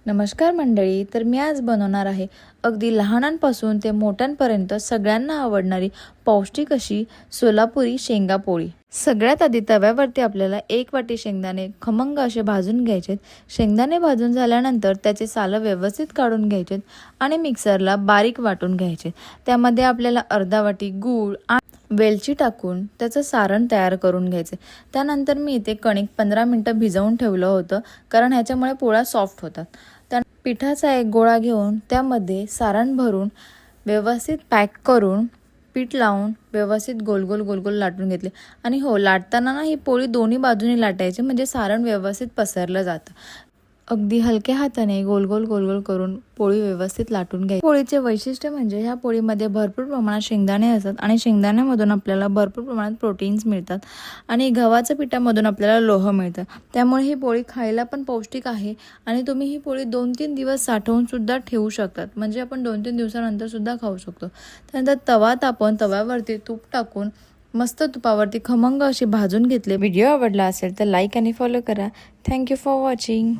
नमस्कार मंडळी, तर मी आज बनवणार आहे अगदी लहानांपासून ते मोठ्यांपर्यंत सगळ्यांना आवडणारी पौष्टिक अशी सोलापुरी शेंगा पोळी। सगळ्यात आधी तव्यावरती आपल्याला 1 वाटी शेंगदाणे खमंग असे भाजून घ्यायचे। शेंगदाणे भाजून झाल्यानंतर त्याचे सालं व्यवस्थित काढून घ्यायचे आणि मिक्सरला बारीक वाटून घ्यायचे। त्यामध्ये आपल्याला अर्धा वाटी गूळ आणि वेलची टाकून त्याचं सारण तयार करून घ्यायचे। त्यानंतर मी इथे कणिक 15 मिनिटं भिजवून ठेवलं होतं, कारण ह्याच्यामुळे पोळ्या सॉफ्ट होतात। त्या पिठाचा एक गोळा घेऊन त्यामध्ये सारण भरून व्यवस्थित पॅक करून पीठ लावून व्यवस्थित गोल गोल लाटून घेतले। आणि हो, लाटताना ना ही पोळी दोन्ही बाजूने लाटायची, म्हणजे सारण व्यवस्थित पसरलं जातं। अगदी हलक्या हाताने गोल गोल करून पोळी व्यवस्थित लाटून घ्यायची। पोळीचे वैशिष्ट्य म्हणजे ह्या पोळीमध्ये भरपूर प्रमाणात शेंगदाणे असतात आणि शेंगदाण्यामधून आपल्याला भरपूर प्रमाणात प्रोटीन्स मिळतात आणि गव्हाच्या पिठामधून आपल्याला लोह मिळतं। त्यामुळे ही पोळी खायला पण पौष्टिक आहे आणि तुम्ही ही पोळी 2-3 दिवस साठवून सुद्धा ठेवू शकतात, म्हणजे आपण 2-3 दिवसानंतर सुद्धा खाऊ शकतो। त्यानंतर तवा तापवून तव्यावरती तूप टाकून मस्त तुपावरती खमंग अशी भाजून घेतले। व्हिडिओ आवडला असेल तर लाईक आणि फॉलो करा। Thank you for watching.